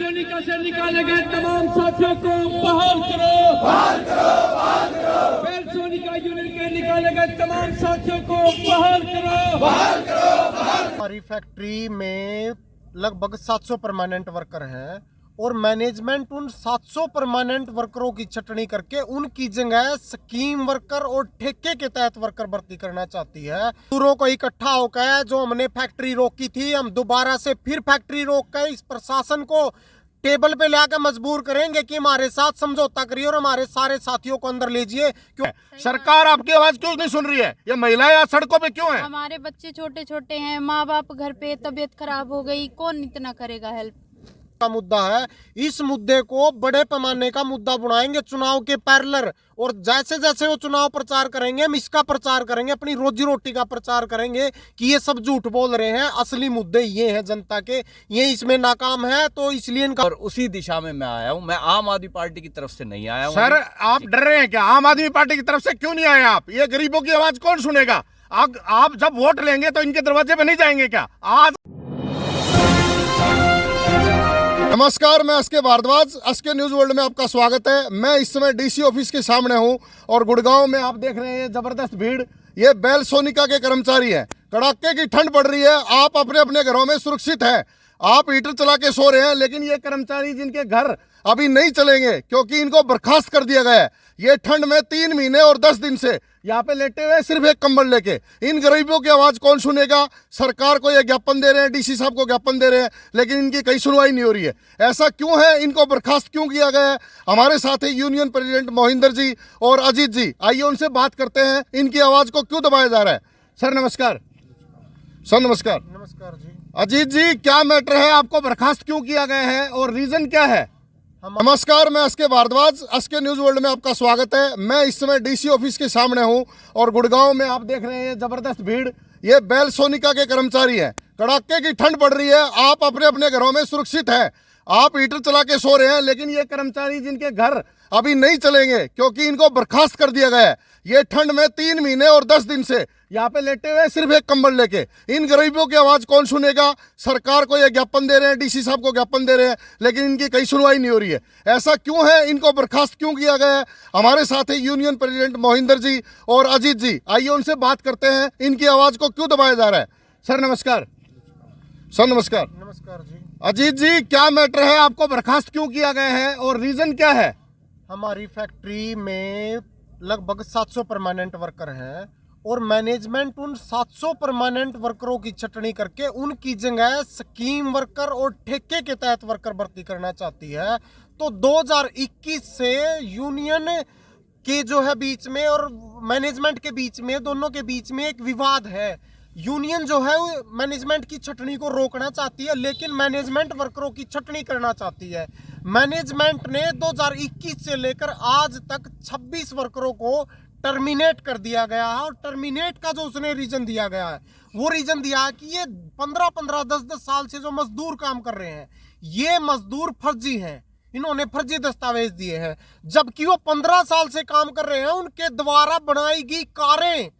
सोनिका से निकाले गए तमाम साथियों को बहाल करो, बहाल करो, बहाल करो। बेल सोनिका यूनियन के निकाले गए तमाम साथियों को बहाल करो, बहाल करो, बहाल। हमारी फैक्ट्री में लगभग 700 परमानेंट वर्कर हैं और मैनेजमेंट उन 700 परमानेंट वर्करों की छटनी करके उनकी जगह स्कीम वर्कर और ठेके के तहत वर्कर भर्ती करना चाहती है। मजदूरों को इकट्ठा होकर जो हमने फैक्ट्री रोकी थी, हम दोबारा से फिर फैक्ट्री रोक कर इस प्रशासन को टेबल पे लाकर मजबूर करेंगे कि हमारे साथ समझौता करिए और हमारे सारे साथियों को अंदर लीजिए। क्यों सरकार आपकी आवाज क्यों नहीं सुन रही है? ये महिलाएं आज सड़कों पे क्यों हैं? हमारे बच्चे छोटे छोटे हैं, माँ बाप घर पे, तबीयत खराब हो गई, कौन इतना करेगा हेल्प? का मुद्दा है, इस मुद्दे को बड़े पैमाने का मुद्दा बनाएंगे चुनाव के पैरेलल, और जैसे जैसे वो चुनाव प्रचार करेंगे हम इसका प्रचार करेंगे, अपनी रोजी रोटी का प्रचार करेंगे कि ये सब झूठ बोल रहे हैं, असली मुद्दे ये हैं जनता के, ये इसमें नाकाम है, तो इसलिए इनका। और उसी दिशा में मैं आया हूं। मैं आम आदमी पार्टी की तरफ से नहीं आया हूं। सर आप डर रहे हैं क्या? आम आदमी पार्टी की तरफ से क्यों नहीं आए आप? ये गरीबों की आवाज कौन सुनेगा? आप जब वोट लेंगे तो इनके दरवाजे पे नहीं जाएंगे क्या? आज नमस्कार, मैं SK Bhardwaj, SK news world में आपका स्वागत है। मैं इस समय डीसी ऑफिस के सामने हूं और गुड़गांव में आप देख रहे हैं जबरदस्त भीड़। ये बेल सोनिका के कर्मचारी हैं। कड़ाके की ठंड पड़ रही है, आप अपने अपने घरों में सुरक्षित हैं, आप हीटर चला के सो रहे हैं, लेकिन ये कर्मचारी जिनके घर अभी नहीं चलेंगे क्योंकि इनको बर्खास्त कर दिया गया है। ये ठंड में 3 महीने और 10 दिन से यहाँ पे लेटे हुए सिर्फ एक कंबल लेके। इन गरीबों की आवाज कौन सुनेगा? सरकार को ये ज्ञापन दे रहे हैं, डीसी साहब को ज्ञापन दे रहे हैं, लेकिन इनकी कहीं सुनवाई नहीं हो रही है। ऐसा क्यों है? इनको बर्खास्त क्यों किया गया है? हमारे साथ है यूनियन प्रेसिडेंट मोहिंदर जी और अजीत जी, आइए उनसे बात करते हैं, इनकी आवाज को क्यों दबाया जा रहा है। सर नमस्कार। सर नमस्कार। नमस्कार जी। अजीत जी, क्या मैटर है? आपको बर्खास्त क्यों किया गया है और रीजन क्या है? नमस्कार, मैं SK Bhardwaj, SK news world में आपका स्वागत है। मैं इस समय डीसी ऑफिस के सामने हूं और गुड़गांव में आप देख रहे हैं जबरदस्त भीड़। ये बेल सोनिका के कर्मचारी हैं। कड़ाके की ठंड पड़ रही है, आप अपने अपने घरों में सुरक्षित हैं, आप हीटर चला के सो रहे हैं, लेकिन ये कर्मचारी जिनके घर अभी नहीं चलेंगे क्योंकि इनको बर्खास्त कर दिया गया है। ये ठंड में 3 महीने और 10 दिन से यहाँ पे लेटे हुए सिर्फ एक कंबल लेके। इन गरीबों की आवाज कौन सुनेगा? सरकार को ये ज्ञापन दे रहे हैं, डीसी साहब को ज्ञापन दे रहे हैं, लेकिन इनकी कहीं सुनवाई नहीं हो रही है। ऐसा क्यों है? इनको बर्खास्त क्यों किया गया है? हमारे साथ है यूनियन प्रेसिडेंट मोहिंदर जी और अजीत जी, आइए उनसे बात करते हैं, इनकी आवाज को क्यों दबाया जा रहा है। सर नमस्कार। सर नमस्कार। नमस्कार जी। अजीत जी, क्या मैटर है? आपको बर्खास्त क्यों किया गया है और रीजन क्या है? हमारी फैक्ट्री में लगभग 700 परमानेंट वर्कर हैं और मैनेजमेंट उन 700 परमानेंट वर्करों की छटनी करके उनकी जगह स्कीम वर्कर और ठेके के तहत वर्कर भर्ती करना चाहती है। तो 2021 से यूनियन के जो है बीच में और मैनेजमेंट के बीच में, दोनों के बीच में एक विवाद है। यूनियन जो है मैनेजमेंट की छटनी को रोकना चाहती है, लेकिन मैनेजमेंट वर्करों की छटनी करना चाहती है। मैनेजमेंट ने 2021 से लेकर आज तक 26 वर्करों को टर्मिनेट कर दिया गया है, और टर्मिनेट का जो उसने रीजन दिया गया है, वो रीजन दिया है कि ये 15-15, 10-10 साल से जो मजदूर काम कर रहे हैं, ये मजदूर फर्जी हैं, इन्होंने फर्जी दस्तावेज दिए हैं, जबकि वो 15 साल से काम कर रहे हैं। उनके द्वारा बनाई गई कारें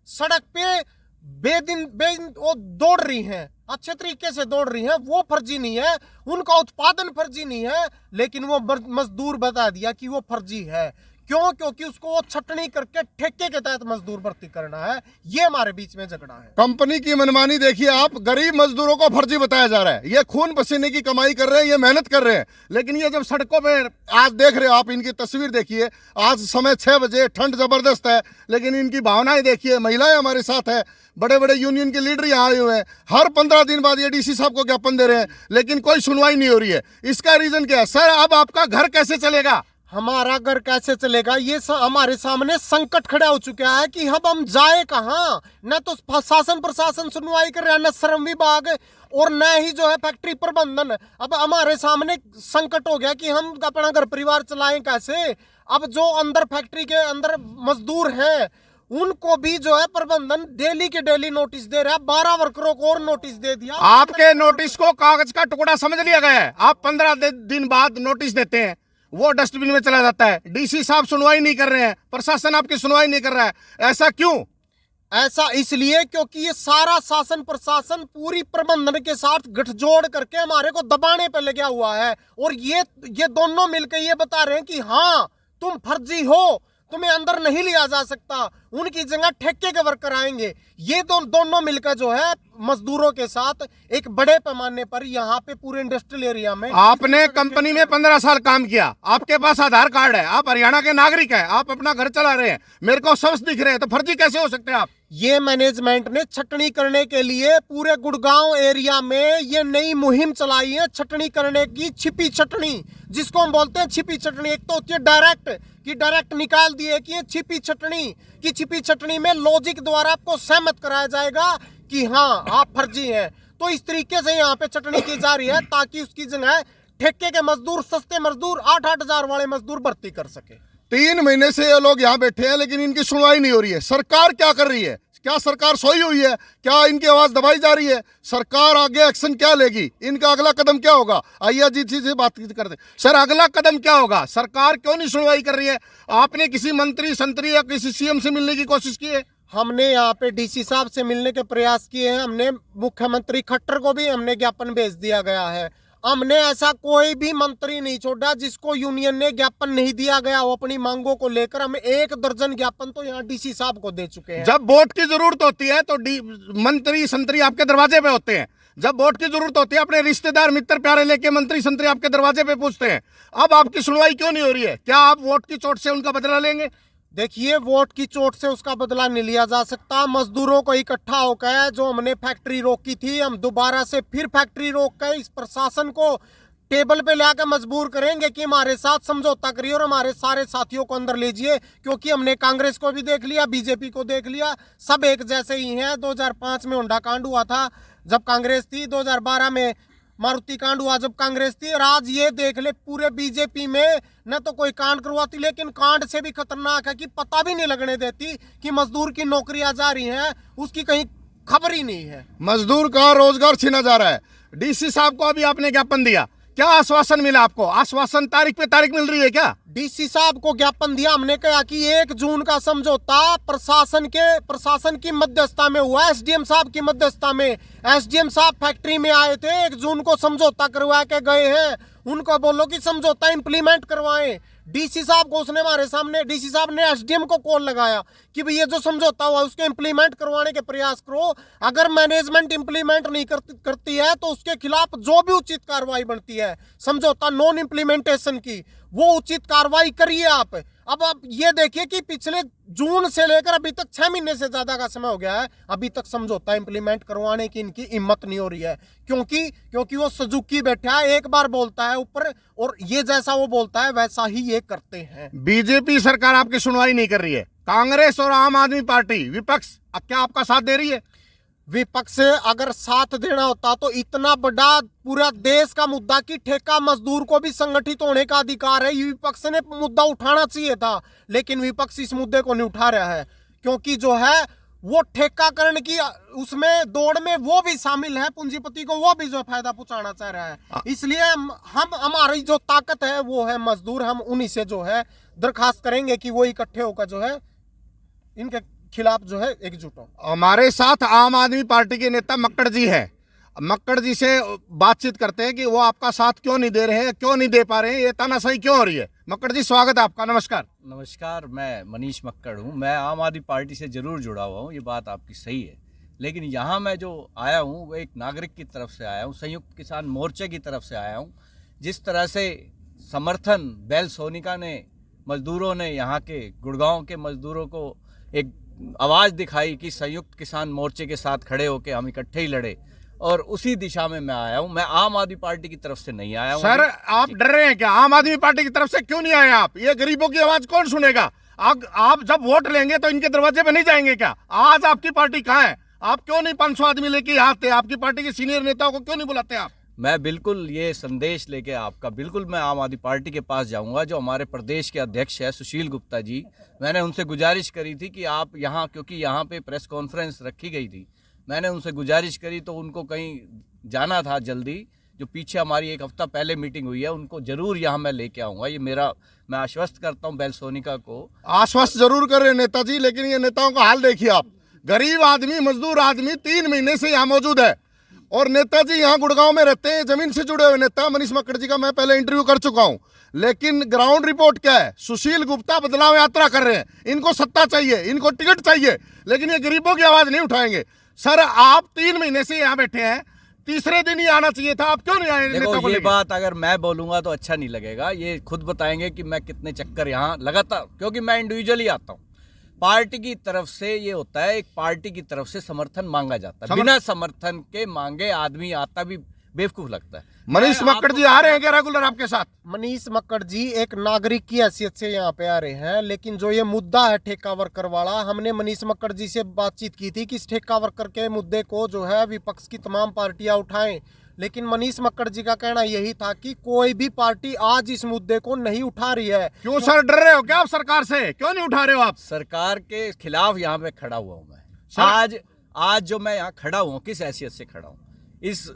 सड़क पे बेदिन वो दौड़ रही हैं, अच्छे तरीके से दौड़ रही हैं, वो फर्जी नहीं है, उनका उत्पादन फर्जी नहीं है, लेकिन वो मजदूर बता दिया कि वो फर्जी है। क्यों? क्योंकि उसको वो छटनी करके ठेके के तहत मजदूर भर्ती करना है। ये हमारे बीच में झगड़ा है। कंपनी की मनमानी देखिए आप, गरीब मजदूरों को फर्जी बताया जा रहा है। ये खून पसीने की कमाई कर रहे हैं, ये मेहनत कर रहे हैं, लेकिन ये जब सड़कों पे आज देख रहे हो आप, इनकी तस्वीर देखिए, आज समय 6 बजे, ठंड जबरदस्त है, लेकिन इनकी भावनाएं देखिए। महिलाएं हमारे साथ है, बड़े बड़े यूनियन के लीडर यहाँ आए हुए हैं, हर 15 दिन बाद ये डीसी साहब को ज्ञापन दे रहे हैं, लेकिन कोई सुनवाई नहीं हो रही है। इसका रीजन क्या है? सर अब आपका घर कैसे चलेगा? हमारा घर कैसे चलेगा? ये हमारे सामने संकट खड़ा हो चुका है कि हम जाए कहाँ? न तो शासन प्रशासन सुनवाई कर रहा है, न श्रम विभाग, और न ही जो है फैक्ट्री प्रबंधन। अब हमारे सामने संकट हो गया कि हम अपना घर परिवार चलाएं कैसे। अब जो अंदर फैक्ट्री के अंदर मजदूर हैं, उनको भी जो है प्रबंधन डेली के डेली नोटिस दे रहा है। 12 वर्करों को और नोटिस दे दिया। आपके नोटिस को कागज का टुकड़ा समझ लिया गया है। आप 15 दिन बाद नोटिस देते हैं, वो डस्टबिन में चला जाता है। डीसी साहब सुनवाई नहीं कर रहे हैं, प्रशासन आपकी सुनवाई नहीं कर रहा है, ऐसा क्यों? ऐसा इसलिए क्योंकि ये सारा शासन प्रशासन पूरी प्रबंधन के साथ गठजोड़ करके हमारे को दबाने पे लगा हुआ है। और ये दोनों मिलकर ये बता रहे हैं कि हाँ तुम फर्जी हो, तुम्हें अंदर नहीं लिया जा सकता, उनकी जगह ठेके के वर्कर आएंगे। ये दोनों मिलकर जो है मजदूरों के साथ एक बड़े पैमाने पर यहाँ पे पूरे इंडस्ट्रियल एरिया में। आपने कंपनी में 15 साल काम किया, आपके पास आधार कार्ड है, आप हरियाणा के नागरिक हैं, आप अपना घर चला रहे हैं, मेरे को सब दिख रहे हैं, तो फर्जी कैसे हो सकते हैं आप? ये मैनेजमेंट ने छटनी करने के लिए पूरे गुड़गांव एरिया में ये नई मुहिम चलाई है, छटनी करने की। छिपी छटनी जिसको हम बोलते हैं, छिपी छटनी। एक तो होती है डायरेक्ट, कि डायरेक्ट निकाल दिए कि ये छिपी छटनी, कि छिपी छटनी में लॉजिक द्वारा आपको सहमत कराया जाएगा कि हाँ आप फर्जी हैं। तो इस तरीके से यहाँ पे छटनी की जा रही है ताकि उसकी जगह ठेके के मजदूर, सस्ते मजदूर, 8-8 हजार वाले मजदूर भर्ती कर सके। 3 महीने से ये लोग यहाँ बैठे हैं लेकिन इनकी सुनवाई नहीं हो रही है। सरकार क्या कर रही है? क्या सरकार सोई हुई है? क्या इनकी आवाज दबाई जा रही है? सरकार आगे एक्शन क्या लेगी? इनका अगला कदम क्या होगा? आइए अजीत जी से बात करते हैं। सर, अगला कदम क्या होगा? सरकार क्यों नहीं सुनवाई कर रही है? आपने किसी मंत्री संतरी या किसी सीएम से मिलने की कोशिश की है? हमने यहाँ पे डीसी साहब से मिलने के प्रयास किए हैं। हमने मुख्यमंत्री खट्टर को भी हमने ज्ञापन भेज दिया गया है। हमने ऐसा कोई भी मंत्री नहीं छोड़ा जिसको यूनियन ने ज्ञापन नहीं दिया गया हो अपनी मांगों को लेकर। हम 1 दर्जन ज्ञापन तो यहाँ डीसी साहब को दे चुके हैं। जब वोट की जरूरत होती है तो मंत्री संतरी आपके दरवाजे पे होते हैं। जब वोट की जरूरत होती है अपने रिश्तेदार मित्र प्यारे लेके मंत्री संतरी आपके दरवाजे पे पूछते हैं। अब आपकी सुनवाई क्यों नहीं हो रही है? क्या आप वोट की चोट से उनका बदला लेंगे? देखिए, वोट की चोट से उसका बदला नहीं लिया जा सकता। मजदूरों को इकट्ठा होकर जो हमने फैक्ट्री रोकी थी, हम दोबारा से फिर फैक्ट्री रोक कर इस प्रशासन को टेबल पे लाकर मजबूर करेंगे कि हमारे साथ समझौता करिए और हमारे सारे साथियों को अंदर लीजिए। क्योंकि हमने कांग्रेस को भी देख लिया, बीजेपी को देख लिया, सब एक जैसे ही हैं। 2005 में हुंडा कांड हुआ था जब कांग्रेस थी, 2012 में मारुति कांड हुआ जब कांग्रेस थी, और आज ये देख ले पूरे बीजेपी में न तो कोई कांड करवाती, लेकिन कांड से भी खतरनाक है कि पता भी नहीं लगने देती कि मजदूर की नौकरियां जा रही हैं, उसकी कहीं खबर ही नहीं है। मजदूर का रोजगार छीना जा रहा है। डीसी साहब को अभी आपने ज्ञापन दिया, क्या आश्वासन मिला आपको? आश्वासन तारीख पे तारीख मिल रही है क्या? डीसी साहब को ज्ञापन दिया, हमने कहा कि 1 जून का समझौता प्रशासन की मध्यस्थता में हुआ, एसडीएम साहब की मध्यस्थता में। एसडीएम साहब फैक्ट्री में आए थे, 1 जून को समझौता करवा के गए हैं। उनको बोलो कि समझौता इंप्लीमेंट करवाएं। डीसी साहब को उसने हमारे सामने, डीसी साहब ने एसडीएम को कॉल लगाया कि भाई ये जो समझौता हुआ उसके इंप्लीमेंट करवाने के प्रयास करो। अगर मैनेजमेंट इंप्लीमेंट नहीं करती है तो उसके खिलाफ जो भी उचित कार्रवाई बनती है, समझौता नॉन इंप्लीमेंटेशन की, वो उचित कार्रवाई करिए आप। अब आप ये देखिए कि पिछले जून से लेकर अभी तक 6 महीने से ज्यादा का समय हो गया है, अभी तक समझौता इंप्लीमेंट करवाने की इनकी हिम्मत नहीं हो रही है। क्योंकि वो सुजुकी बैठा है, एक बार बोलता है ऊपर और ये जैसा वो बोलता है वैसा ही ये करते हैं। बीजेपी सरकार आपकी सुनवाई नहीं कर रही है, कांग्रेस और आम आदमी पार्टी विपक्ष अब क्या आपका साथ दे रही है? विपक्ष अगर साथ देना होता तो इतना बड़ा पूरा देश का मुद्दा कि ठेका मजदूर को भी संगठित होने का अधिकार है, विपक्ष ने मुद्दा उठाना चाहिए था। लेकिन विपक्ष इस मुद्दे को नहीं उठा रहा है क्योंकि जो है वो ठेकाकरण की उसमें दौड़ में वो भी शामिल है, पूंजीपति को वो भी जो फायदा पहुंचाना चाह रहा है। इसलिए हम हमारी जो ताकत है वो है मजदूर। हम उन्हीं से जो है दरखास्त करेंगे कि वो इकट्ठे होकर जो है इनके खिलाफ जो है एकजुट हो। हमारे साथ आम आदमी पार्टी के नेता मक्कड़ जी है। मक्कड़ जी से बातचीत करते हैं कि वो आपका साथ क्यों नहीं दे रहे हैं, क्यों नहीं दे पा रहे हैं, ये तानाशाही क्यों हो रही है। मक्कड़ जी स्वागत है आपका, नमस्कार। नमस्कार, मैं मनीष मक्कड़ हूँ। मैं आम आदमी पार्टी से ज़रूर जुड़ा हुआ हूँ, ये बात आपकी सही है। लेकिन यहाँ मैं जो आया हूँ वो एक नागरिक की तरफ से आया हूँ, संयुक्त किसान मोर्चे की तरफ से आया हूँ। जिस तरह से समर्थन बेल सोनिका ने, मजदूरों ने, यहाँ के गुड़गांव के मजदूरों को एक आवाज़ दिखाई कि संयुक्त किसान मोर्चे के साथ खड़े होकर हम इकट्ठे ही लड़े, और उसी दिशा में मैं आया हूं। मैं आम आदमी पार्टी की तरफ से नहीं आया हूं। सर, आप डर रहे हैं क्या? आम आदमी पार्टी की तरफ से क्यों नहीं आए आप? ये गरीबों की आवाज कौन सुनेगा? आप जब वोट लेंगे तो इनके दरवाजे पे नहीं जाएंगे क्या? आज आपकी पार्टी कहाँ है? आप क्यों नहीं 500 आदमी लेके आते? आपकी पार्टी के सीनियर नेताओं को क्यों नहीं बुलाते आप? मैं बिल्कुल ये संदेश लेके आपका बिल्कुल मैं आम आदमी पार्टी के पास जाऊंगा। जो हमारे प्रदेश के अध्यक्ष है सुशील गुप्ता जी, मैंने उनसे गुजारिश करी थी कि आप यहाँ, क्योंकि यहाँ पे प्रेस कॉन्फ्रेंस रखी गई थी, मैंने उनसे गुजारिश करी तो उनको कहीं जाना था जल्दी, जो पीछे हमारी 1 हफ्ता पहले मीटिंग हुई है, उनको जरूर यहाँ मैं लेके आऊँगा। ये मेरा, मैं आश्वस्त करता हूँ बेल सोनिका को। आश्वस्त जरूर कर रहे हैं नेताजी, लेकिन ये नेताओं का हाल देखिए आप। गरीब आदमी, मजदूर आदमी 3 महीने से यहाँ मौजूद है। और नेताजी यहाँ गुड़गांव में रहते हैं, जमीन से जुड़े हुए नेता मनीष मक्कड़ जी का मैं पहले इंटरव्यू कर चुका हूँ। लेकिन ग्राउंड रिपोर्ट क्या है? सुशील गुप्ता बदलाव यात्रा कर रहे हैं, इनको सत्ता चाहिए, इनको टिकट चाहिए, लेकिन ये गरीबों की आवाज नहीं उठाएंगे। सर, आप 3 महीने से यहाँ बैठे हैं, तीसरे दिन ही आना चाहिए था, आप क्यों नहीं आए? देखो, ये बात अगर मैं बोलूंगा तो अच्छा नहीं लगेगा। ये खुद बताएंगे कि मैं कितने चक्कर यहाँ लगातार, क्योंकि मैं इंडिविजुअली आता हूँ। पार्टी की तरफ से ये होता है, एक पार्टी की तरफ से समर्थन मांगा जाता है, बिना समर्थन के मांगे आदमी आता भी बेवकूफ लगता है। मनीष मक्कड़ जी आ रहे हैं क्या रेगुलर आपके साथ? मनीष मक्कड़ जी एक नागरिक की हैसियत से यहाँ पे आ रहे हैं, लेकिन जो ये मुद्दा है ठेका वर्कर वाला, हमने मनीष मक्कड़ जी से बातचीत की थी कि इस ठेका वर्कर के मुद्दे को जो है विपक्ष की तमाम पार्टियां उठाएं, लेकिन मनीष मक्कड़ जी का कहना यही था कि कोई भी पार्टी आज इस मुद्दे को नहीं उठा रही है। क्यों सर, डर रहे हो क्या आप सरकार से? क्यों नहीं उठा रहे हो आप? सरकार के खिलाफ यहाँ पे खड़ा हुआ हूँ मैं। आज जो मैं यहाँ खड़ा हुआ, किस हैसियत से खड़ा हूँ? इस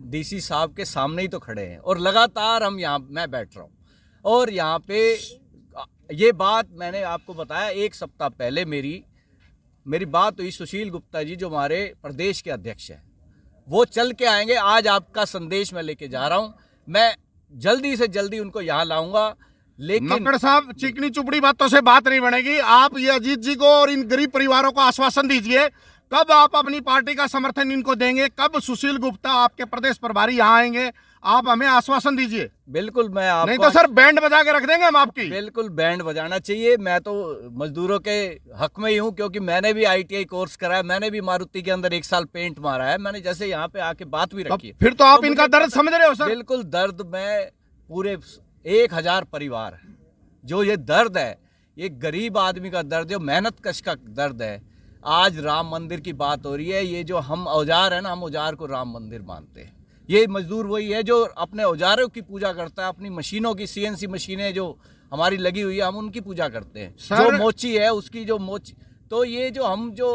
डीसी साहब के सामने ही तो खड़े हैं, और लगातार हम यहाँ मैं बैठ रहा हूँ। और यहाँ पे ये बात मैंने आपको बताया, 1 सप्ताह पहले मेरी बात हुई सुशील गुप्ता जी जो हमारे प्रदेश के अध्यक्ष हैं, वो चल के आएंगे। आज आपका संदेश मैं लेके जा रहा हूँ, मैं जल्दी से जल्दी उनको यहाँ लाऊंगा। लेकिन मक्कड़ साहब, चिकनी चुपड़ी बातों से बात नहीं बनेगी। आप ये अजीत जी को और इन गरीब परिवारों को आश्वासन दीजिए, कब आप अपनी पार्टी का समर्थन इनको देंगे? कब सुशील गुप्ता आपके प्रदेश प्रभारी यहाँ आएंगे? आप हमें आश्वासन दीजिए। बिल्कुल, मैं आपको, नहीं तो सर बैंड बजा के रख देंगे हम आपकी। बिल्कुल बैंड बजाना चाहिए। मैं तो मजदूरों के हक में ही हूँ, क्योंकि मैंने भी ITI कोर्स करा है, मैंने भी मारुति के अंदर 1 साल पेंट मारा है, मैंने जैसे यहाँ पे आके बात भी रखी है। फिर तो आप इनका दर्द समझ रहे हो सर? बिल्कुल दर्द, मैं पूरे 1000 परिवार, जो ये दर्द है, ये गरीब आदमी का दर्द है, मेहनत कश का दर्द है। आज राम मंदिर की बात हो रही है, ये जो हम औजार है ना, हम औजार को राम मंदिर मानते हैं। ये मजदूर वही है जो अपने औजारों की पूजा करता है, अपनी मशीनों की, CNC मशीनें जो हमारी लगी हुई है, हम उनकी पूजा करते हैं। जो मोची है उसकी जो मोची, तो ये जो हम जो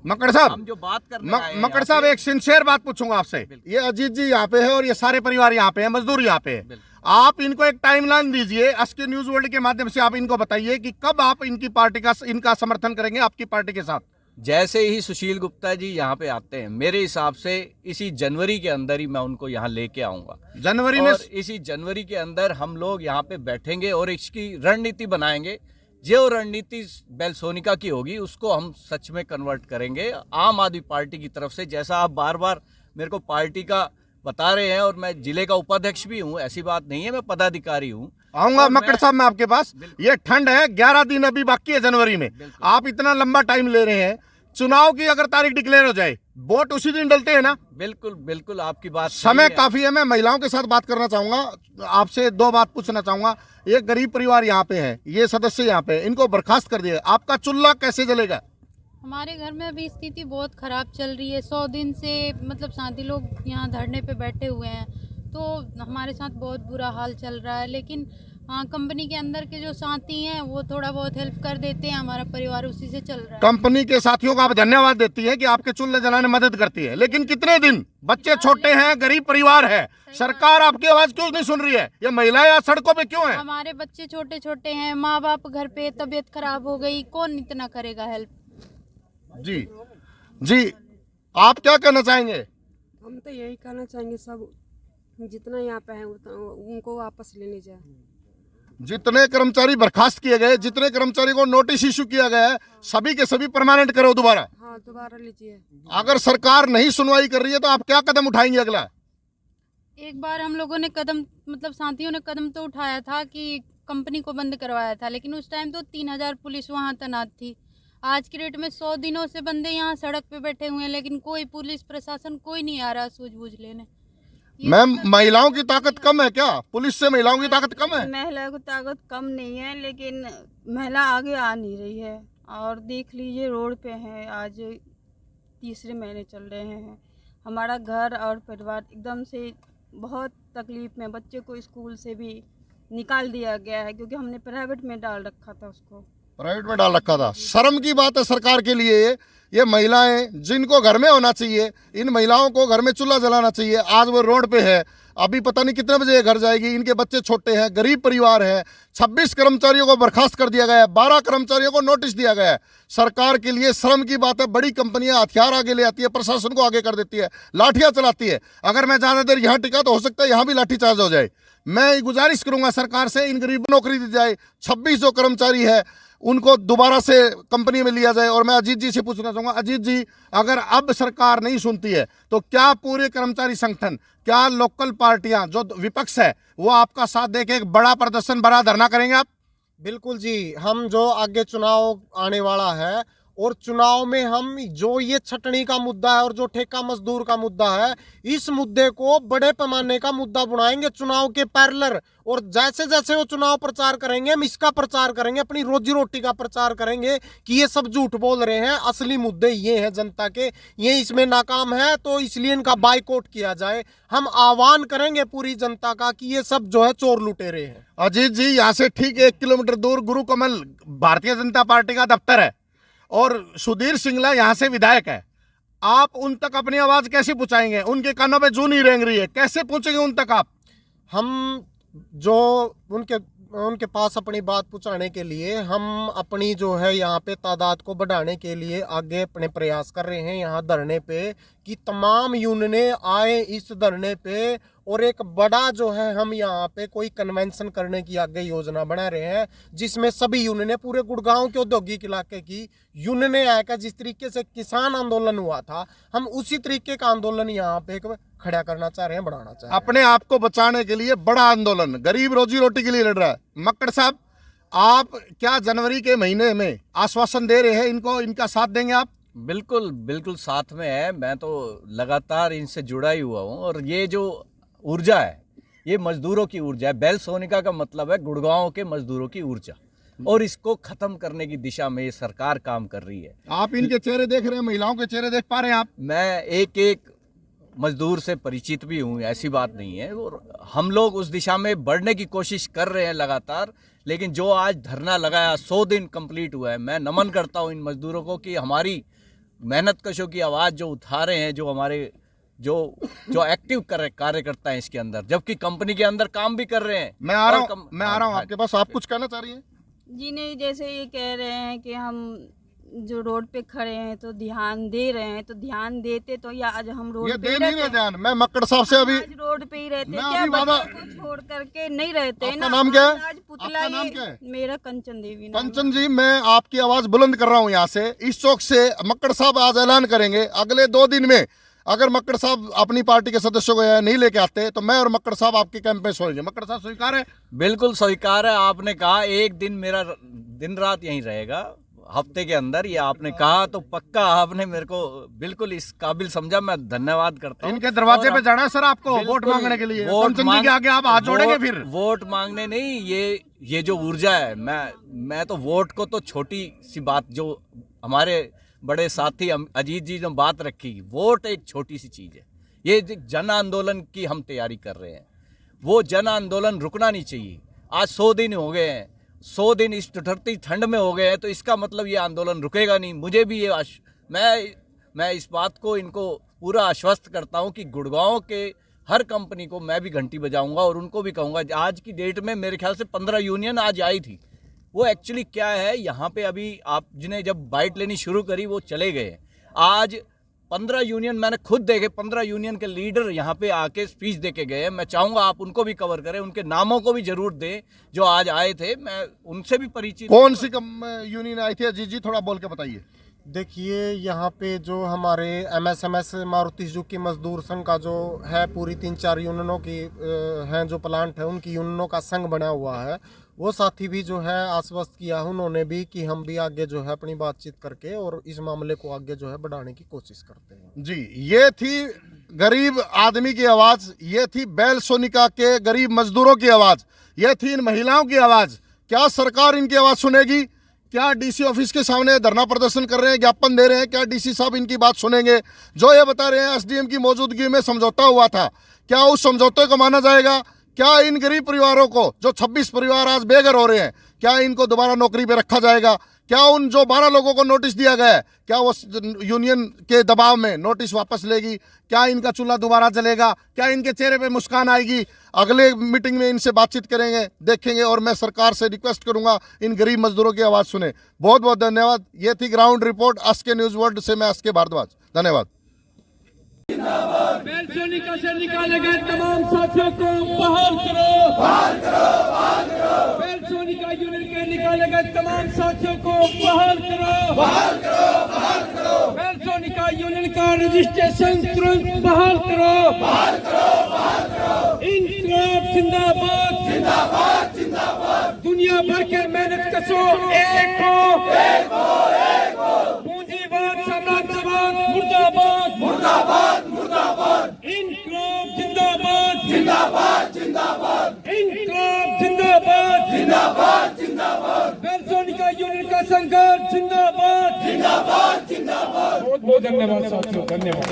मक्कड़ साहब, हम जो बात करने आए हैं मक्कड़ साहब, एक सिंसियर बात पूछूंगा आपसे। ये अजीत जी यहाँ पे है और ये सारे परिवार यहाँ पे है, मजदूर यहाँ पे है। आप इनको एक टाइमलाइन दीजिए, अस्के न्यूज वर्ल्ड के माध्यम से आप इनको बताइए कि कब आप इनकी पार्टी का, इनका समर्थन करेंगे आपकी पार्टी के साथ। जैसे ही सुशील गुप्ता जी यहाँ पे आते हैं, मेरे हिसाब से इसी जनवरी के अंदर ही मैं उनको यहाँ लेके आऊंगा। जनवरी में? इसी जनवरी के अंदर हम लोग यहाँ पे बैठेंगे और इसकी रणनीति बनाएंगे। जो रणनीति बेलसोनिका की होगी उसको हम सच में कन्वर्ट करेंगे आम आदमी पार्टी की तरफ से। जैसा आप बार बार मेरे को पार्टी का बता रहे हैं, और मैं जिले का उपाध्यक्ष भी हूँ, ऐसी बात नहीं है, मैं पदाधिकारी हूँ। आऊंगा मक्कड़ साहब मैं आपके पास। ये ठंड है, 11 दिन अभी बाकी है जनवरी में, आप इतना लंबा टाइम ले रहे हैं। चुनाव की अगर तारीख डिक्लेयर हो जाए, वोट उसी दिन डलते हैं ना? बिल्कुल बिल्कुल, आपकी बात समय काफी है। मैं महिलाओं के साथ बात करना चाहूंगा, आपसे 2 बात पूछना चाहूंगा। एक गरीब परिवार यहाँ पे है, ये सदस्य यहाँ पे, इनको बर्खास्त कर दिया, आपका चूल्हा कैसे जलेगा? हमारे घर में अभी स्थिति बहुत ख़राब चल रही है। 100 दिन से मतलब साथी लोग यहाँ धरने पे बैठे हुए हैं, तो हमारे साथ बहुत बुरा हाल चल रहा है। लेकिन हाँ, कंपनी के अंदर के जो साथी हैं वो थोड़ा बहुत हेल्प कर देते हैं, हमारा परिवार उसी से चल रहा है। कंपनी के साथियों को आप धन्यवाद देती है कि आपके चूल्हे जलाने में मदद करती है, लेकिन कितने दिन? बच्चे छोटे हैं, गरीब परिवार है, सरकार आपकी आवाज क्यों नहीं सुन रही है? ये महिलाएं आज सड़कों पे क्यों हैं? हमारे बच्चे छोटे छोटे हैं, माँ बाप घर पे, तबीयत खराब हो गई, कौन इतना करेगा हेल्प? जी जी, आप क्या कहना चाहेंगे? हम तो यही कहना चाहेंगे, सब जितना यहाँ पे है उनको वापस लेने जाए। जितने कर्मचारी बर्खास्त किए गए, जितने कर्मचारी को नोटिस इशू किया गया है, सभी के सभी परमानेंट करो दोबारा। हाँ, दोबारा लीजिए। अगर सरकार नहीं सुनवाई कर रही है तो आप क्या कदम उठाएंगे अगला? एक बार हम लोगों ने कदम, मतलब साथियों ने कदम तो उठाया था कि कंपनी को बंद करवाया था, लेकिन उस टाइम तो 3000 पुलिस वहाँ तैनात थी। आज की डेट में 100 दिनों से बंदे यहाँ सड़क पे बैठे हुए हैं, लेकिन कोई पुलिस प्रशासन कोई नहीं आ रहा सूझबूझ लेने। मैम, महिलाओं की ताकत कम है क्या? पुलिस से महिलाओं की ताकत कम है? महिलाओं की ताकत कम नहीं है, लेकिन महिला आगे आ नहीं रही है। और देख लीजिए, रोड पे है, आज तीसरे महीने चल रहे हैं। हमारा घर और परिवार एकदम से बहुत तकलीफ में, बच्चे को स्कूल से भी निकाल दिया गया है क्योंकि हमने प्राइवेट में डाल रखा था, उसको प्राइवेट में डाल रखा था। शर्म की बात है सरकार के लिए। ये महिलाएं जिनको घर में होना चाहिए, इन महिलाओं को घर में चूल्हा जलाना चाहिए, आज वो रोड पे है। अभी पता नहीं कितने बजे ये घर जाएगी। इनके बच्चे छोटे हैं, गरीब परिवार है। 26 कर्मचारियों को बर्खास्त कर दिया गया है, 12 कर्मचारियों को नोटिस दिया गया है। सरकार के लिए शर्म की बात है। बड़ी कंपनियां हथियार आगे ले आती है, प्रशासन को आगे कर देती है, लाठियां चलाती है। अगर मैं ज्यादा देर यहाँ टिका तो हो सकता है यहाँ भी लाठीचार्ज हो जाए। मैं गुजारिश करूंगा सरकार से, इन गरीबों को नौकरी दी जाए। 26 जो कर्मचारी है उनको दोबारा से कंपनी में लिया जाए। और मैं अजीत जी से पूछना चाहूंगा, अजीत जी, अगर अब सरकार नहीं सुनती है तो क्या पूरे कर्मचारी संगठन, क्या लोकल पार्टियां जो विपक्ष है वो आपका साथ देके एक बड़ा प्रदर्शन, बड़ा धरना करेंगे आप? बिल्कुल जी, हम जो आगे चुनाव आने वाला है और चुनाव में हम जो ये छटनी का मुद्दा है और जो ठेका मजदूर का मुद्दा है, इस मुद्दे को बड़े पैमाने का मुद्दा बनाएंगे चुनाव के पैरेलल। और जैसे जैसे वो चुनाव प्रचार करेंगे हम इसका प्रचार करेंगे, अपनी रोजी रोटी का प्रचार करेंगे कि ये सब झूठ बोल रहे हैं, असली मुद्दे ये हैं जनता के, ये इसमें नाकाम है तो इसलिए इनका बाइकआउट किया जाए। हम आह्वान करेंगे पूरी जनता का कि ये सब जो है चोर लुटेरे हैं। अजीत जी, यहाँ से ठीक 1 किलोमीटर दूर गुरु कमल भारतीय जनता पार्टी का दफ्तर है और सुधीर सिंगला यहाँ से विधायक है। आप उन तक अपनी आवाज कैसे पहुंचाएंगे? उनके कानों पे जूं नहीं रेंग रही है, कैसे पहुंचेंगे उन तक आप? हम जो उनके पास अपनी बात पहुंचाने के लिए हम अपनी जो है यहाँ पे तादाद को बढ़ाने के लिए आगे अपने प्रयास कर रहे हैं यहाँ धरने पे, कि तमाम यूनियनें आए इस धरने पे। और एक बड़ा जो है हम यहाँ पे कोई कन्वेंशन करने की आगे योजना बना रहे हैं, जिसमें सभी यूनियनें, पूरे गुड़गांव के औद्योगिक इलाके की यूनियनें आएगा। जिस तरीके से किसान आंदोलन हुआ था, हम उसी तरीके का आंदोलन यहाँ पे खड़ा करना चाह रहे हैं, बढ़ाना चाह रहे हैं। अपने आप को बचाने के लिए बड़ा आंदोलन, गरीब रोजी रोटी के लिए लड़ रहा है। मक्कड़ साहब, आप क्या जनवरी के महीने में आश्वासन दे रहे हैं इनको, इनका साथ देंगे आप? बिल्कुल बिल्कुल साथ में है। मैं तो लगातार इनसे जुड़ा ही हुआ हूँ और ये जो ऊर्जा है ये मजदूरों की ऊर्जा है। बेल सोनिका का मतलब है गुड़गांव के मजदूरों की ऊर्जा, और इसको खत्म करने की दिशा में ये सरकार काम कर रही है। आप इनके चेहरे देख रहे हैं, महिलाओं के चेहरे देख पा रहे हैं आप? मैं एक एक मजदूर से परिचित भी हूँ, ऐसी बात नहीं है। और हम लोग उस दिशा में बढ़ने की कोशिश कर रहे हैं लगातार। लेकिन जो आज धरना लगाया, 100 दिन कंप्लीट हुआ है, मैं नमन करता हूँ इन मजदूरों को कि हमारी मेहनत कशों की आवाज़ जो उठा रहे हैं, जो हमारे जो एक्टिव कार्यकर्ता हैं इसके अंदर, जबकि कंपनी के अंदर काम भी कर रहे हैं। मैं आ रहा हूँ आपके पास। आप कुछ कहना चाह रही हैं? जी नहीं, जैसे ये कह रहे हैं कि हम जो रोड पे खड़े हैं तो ध्यान दे रहे हैं, तो ध्यान देते तो या आज हम रोड ये पे दे नहीं रहे ध्यान। मैं मक्कड़ साहब से अभी आज रोड पे ही रहते, मैं क्या अभी बच्चों वादा- को छोड़ करके नहीं रहते आपका ना। नाम क्या है? आज पुतला आपका नाम ये- क्या है? मेरा कंचन देवी नाम है। कंचन जी, मैं आपकी आवाज बुलंद कर रहा हूं यहाँ से, इस चौक से। मक्कड़ साहब आज ऐलान करेंगे अगले 2 दिन में, अगर मक्कड़ साहब अपनी पार्टी के सदस्यों को यहाँ नहीं लेके आते तो मैं और मक्कड़ साहब आपके कैंप में सोएंगे। मक्कड़ साहब स्वीकार है? बिल्कुल स्वीकार है। आपने कहा एक दिन मेरा दिन रात यहीं रहेगा हफ्ते के अंदर, ये आपने कहा तो पक्का आपने मेरे को बिल्कुल इस काबिल समझा। मैं धन्यवाद करता हूँ। इनके दरवाजे और पे जाना है सर आपको वोट बिल्कुल मांगने के लिए। वोट कंचन जी के आगे आप हाथ जोड़ेंगे वोट- फिर? वोट मांगने नहीं, ये जो ऊर्जा है, मैं तो वोट को तो छोटी सी बात, जो हमारे बड़े साथी अजीत जी ने बात रखी, वोट एक छोटी सी चीज़ है। ये जन आंदोलन की हम तैयारी कर रहे हैं, वो जन आंदोलन रुकना नहीं चाहिए। आज 100 दिन हो गए हैं, 100 दिन इस ठिठुरती ठंड में हो गए हैं, तो इसका मतलब ये आंदोलन रुकेगा नहीं। मुझे भी ये मैं इस बात को इनको पूरा आश्वस्त करता हूँ कि गुड़गांव के हर कंपनी को मैं भी घंटी बजाऊंगा और उनको भी कहूँगा। आज की डेट में मेरे ख्याल से 15 यूनियन आज आई थी। वो एक्चुअली क्या है, यहाँ पे अभी आप जिन्हें जब बाइट लेनी शुरू करी वो चले गए। आज 15 यूनियन मैंने खुद देखे, 15 यूनियन के लीडर यहाँ पे आके स्पीच दे के गए। मैं चाहूँगा आप उनको भी कवर करें, उनके नामों को भी जरूर दें जो आज आए थे, मैं उनसे भी परिचित। कौन सी यूनियन आई थी अजीत जी, थोड़ा बोल के बताइए। देखिए, यहाँ पे जो हमारे MSMS मारुति सुजुकी मजदूर संघ का जो है, पूरी 3-4 यूनियनों की हैं जो प्लांट है, उनकी यूनियनों का संघ बना हुआ है। वो साथी भी जो है आश्वस्त किया उन्होंने भी कि हम भी आगे जो है अपनी बातचीत करके और इस मामले को आगे जो है बढ़ाने की कोशिश करते हैं। जी, ये थी गरीब आदमी की आवाज, ये थी बेल सोनिका के गरीब मजदूरों की आवाज, ये थी इन महिलाओं की आवाज। क्या सरकार इनकी आवाज सुनेगी? क्या डीसी ऑफिस के सामने धरना प्रदर्शन कर रहे हैं, ज्ञापन दे रहे हैं, क्या डीसी साहब इनकी बात सुनेंगे? जो ये बता रहे हैं एसडीएम की मौजूदगी में समझौता हुआ था, क्या उस समझौते को माना जाएगा? क्या इन गरीब परिवारों को, जो 26 परिवार आज बेघर हो रहे हैं, क्या इनको दोबारा नौकरी पे रखा जाएगा? क्या उन जो 12 लोगों को नोटिस दिया गया है, क्या वो यूनियन के दबाव में नोटिस वापस लेगी? क्या इनका चूल्हा दोबारा जलेगा? क्या इनके चेहरे पे मुस्कान आएगी? अगले मीटिंग में इनसे बातचीत करेंगे, देखेंगे। और मैं सरकार से रिक्वेस्ट करूंगा इन गरीब मजदूरों की आवाज़ सुने। बहुत बहुत धन्यवाद। ये थी ग्राउंड रिपोर्ट अस्के न्यूज़ वर्ल्ड से, मैं अस्के भारद्वाज। धन्यवाद। बेलसोनिका से निकाले गए तमाम साथियों को बहाल करो, बहाल करो, बहाल करो। बेलसोनिका यूनियन के निकाले गए तमाम साथियों को बहाल करो, बहाल करो, बहाल करो। बेलसोनिका यूनियन का रजिस्ट्रेशन तुरंत बहाल करो, बहाल करो, बहाल करो। इंकलाब जिंदाबाद, जिंदाबाद, जिंदाबाद। दुनिया भर के मेहनत कशो एक हो, एक हो, एक हो। पूंजीवाद साम्राज्यवाद मुर्दाबाद, मुर्दाबाद, मुर्दाबाद। इंकलाब जिंदाबाद, जिंदाबाद, जिंदाबाद। इंकलाब जिंदाबाद, जिंदाबाद, जिंदाबाद। बेलसोनिका यूनियन का संघर्ष जिंदाबाद, जिंदाबाद, जिंदाबाद। बहुत बहुत धन्यवाद साथियों, धन्यवाद।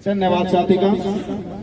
धन्यवाद साथी का।